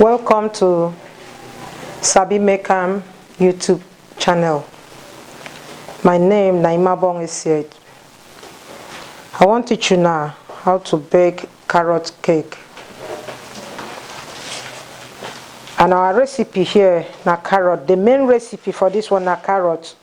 Welcome to SabiMakeAm YouTube channel. My name is Naima Said. I want to teach you now how to bake carrot cake. And our recipe here na carrot. The main recipe for this one na carrot.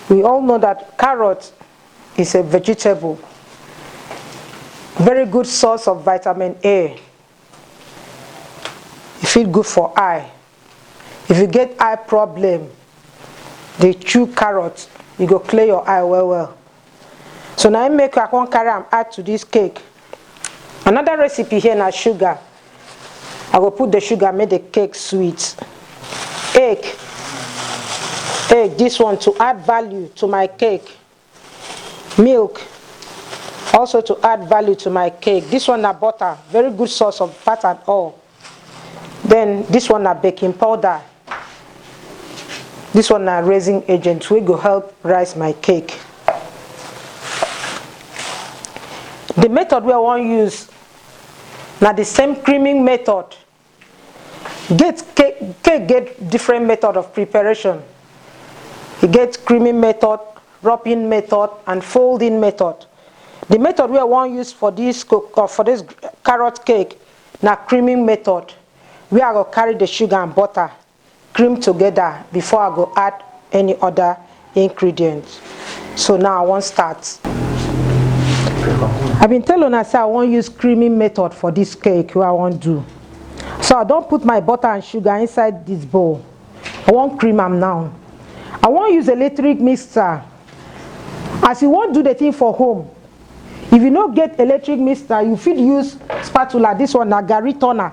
We all know that carrot is a vegetable. Very good source of vitamin A. It feels good for eye. If you get eye problem, they chew carrot, you go clear your eye well. So now I make I can carry and add to this cake. Another recipe here na sugar. I will put the sugar, make the cake sweet. Egg, this one to add value to my cake. Milk, also to add value to my cake. This one na butter, very good source of fat and oil. Then this one na baking powder. This one na raising agent, we go help rise my cake. The method we want use na the same creaming method. Cake get different method of preparation. You get creaming method, wrapping method, and folding method. The method we want use for this carrot cake na creaming method. We are going to carry the sugar and butter, cream together before I go add any other ingredients. So now I want start. I've been telling her I want use creaming method for this cake. What I want do. So I don't put my butter and sugar inside this bowl. I want cream them now. I want use electric mixer. As you want do the thing for home. If you don't get electric mixer, you fit use spatula. This one na Gary turner.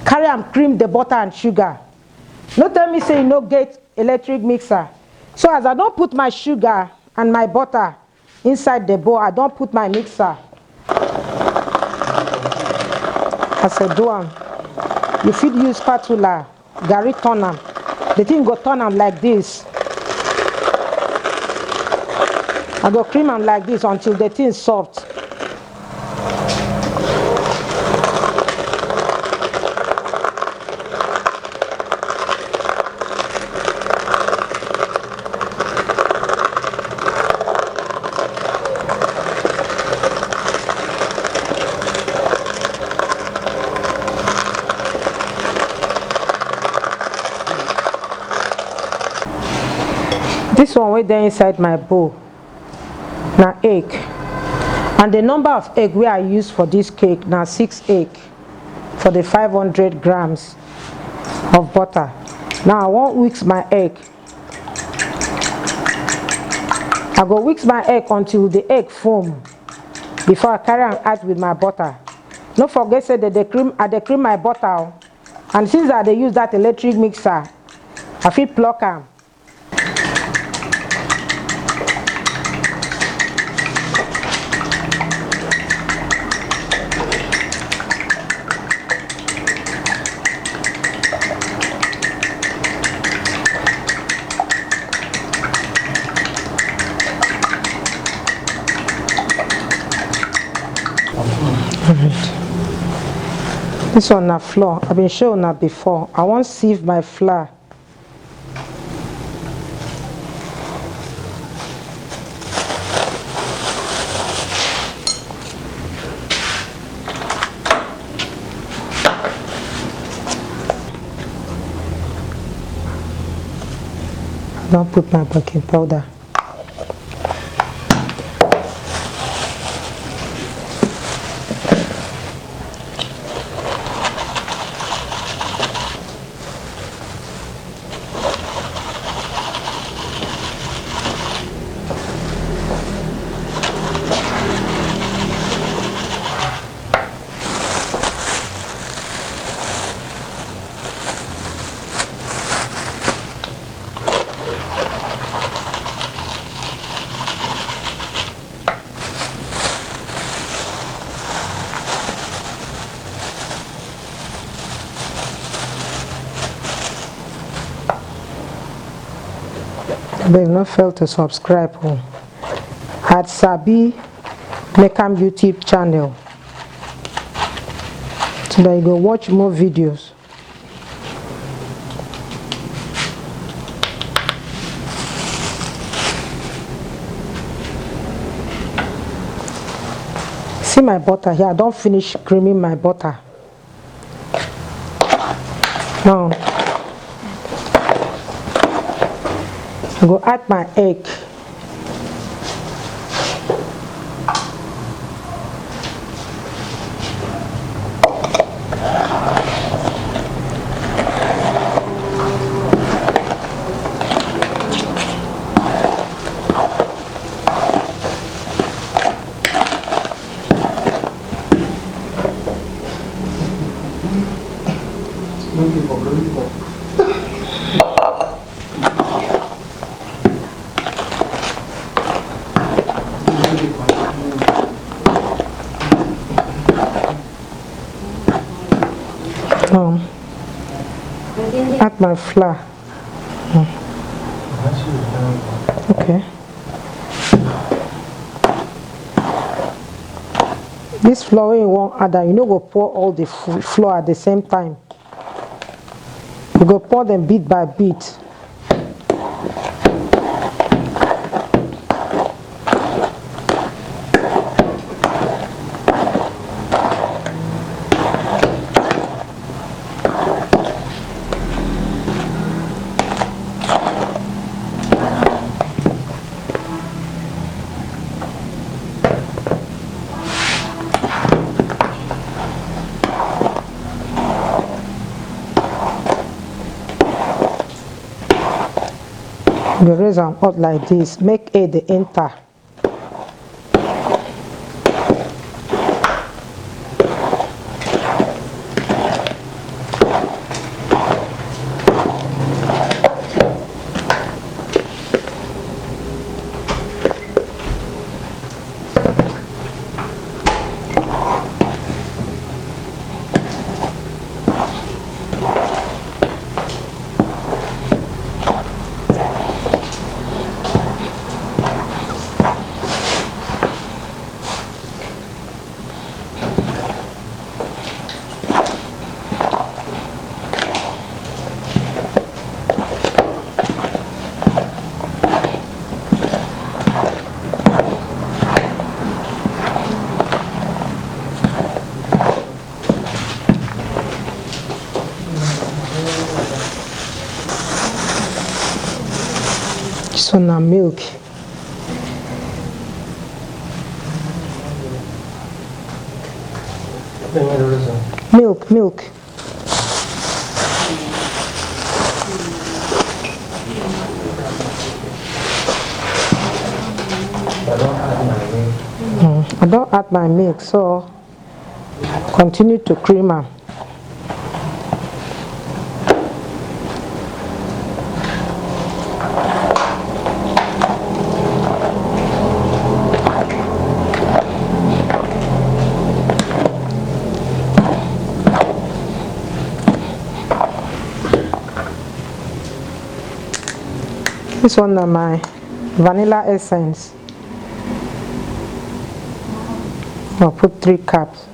Carry and cream the butter and sugar. No tell me say you no get electric mixer. So as I don't put my sugar and my butter inside the bowl, I don't put my mixer. As I do am, you fit use spatula, Gary turn am. The thing go turn am like this. I go cream am like this until the thing is soft. This one way there inside my bowl na egg, and the number of egg we I use for this cake na 6 egg for the 500 grams of butter. Now I want whisk my egg. I go whisk my egg until the egg foam before I carry and add with my butter. Don't forget say that I cream my butter, and since I dey use that electric mixer, I fit pluck am. This one na flour. I've been showing that before. I want to sieve my flour. I don't put my baking powder. They've not failed to subscribe at SabiMakeAm SabiMakeAm YouTube channel so that you go watch more videos. See my butter here. I don't finish creaming my butter. Now I go add my egg. Add my flour. Okay. This flour you won't add that. You know, go pour all the flour at the same time. You go pour them bit by bit. You raise them up like this, make it the enter. So now milk. Milk. I don't add my milk, so continue to cream them. This one is my vanilla essence. I'll put 3 cups.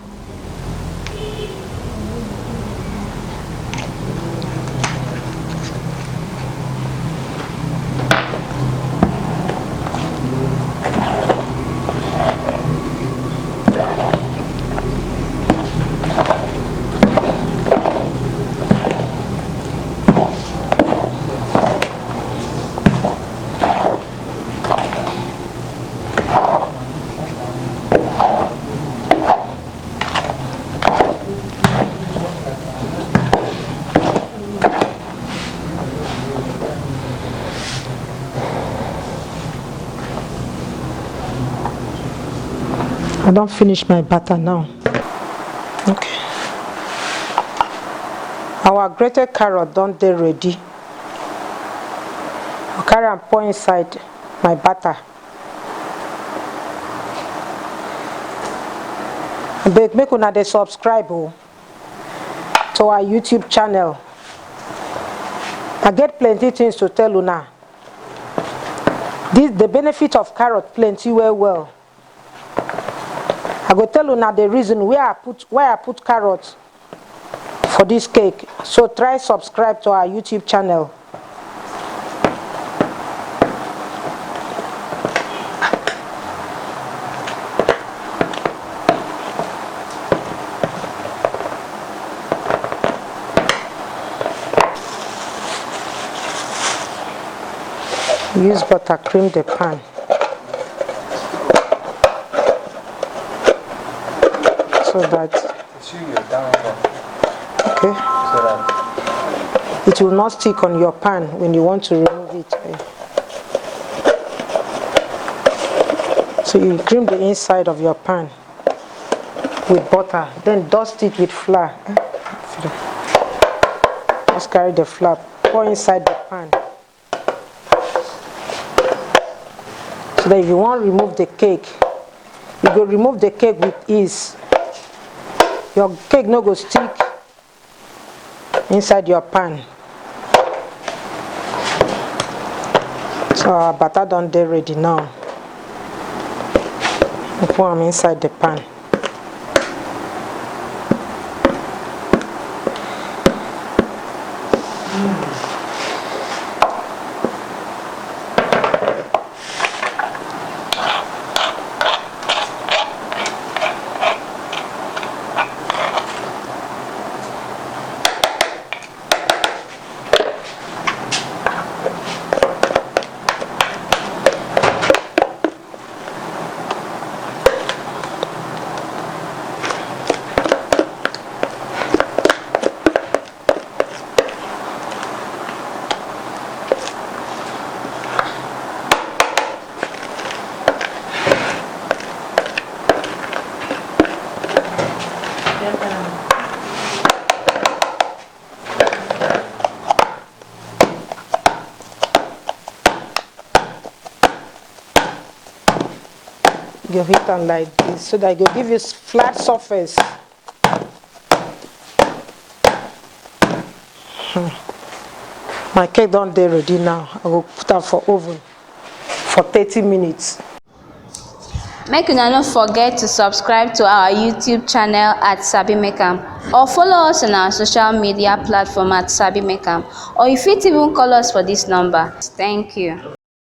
I don't finish my butter now. Okay. Our grated carrot don't they ready. I'll carry and pour inside my butter. I beg make una dey subscribe to our YouTube channel. I get plenty things to tell una. The benefit of carrot plenty well. I go tell you now the reason why I put carrots for this cake. So try subscribe to our YouTube channel. Use butter, cream the pan. So that okay, so that it will not stick on your pan when you want to remove it. So you cream the inside of your pan with butter, then dust it with flour. Just carry the flour, pour inside the pan. So that if you want to remove the cake, you go remove the cake with ease. Your cake no go stick inside your pan. So our butter done dey ready now. We put them inside the pan. You hit them like this so that it will give you flat surface. My cake done dey ready now. I will put am for oven for 30 minutes. Make una no forget to subscribe to our YouTube channel at SabiMakeAm, or follow us on our social media platform at SabiMakeAm, or you fit even call us for this number. Thank you.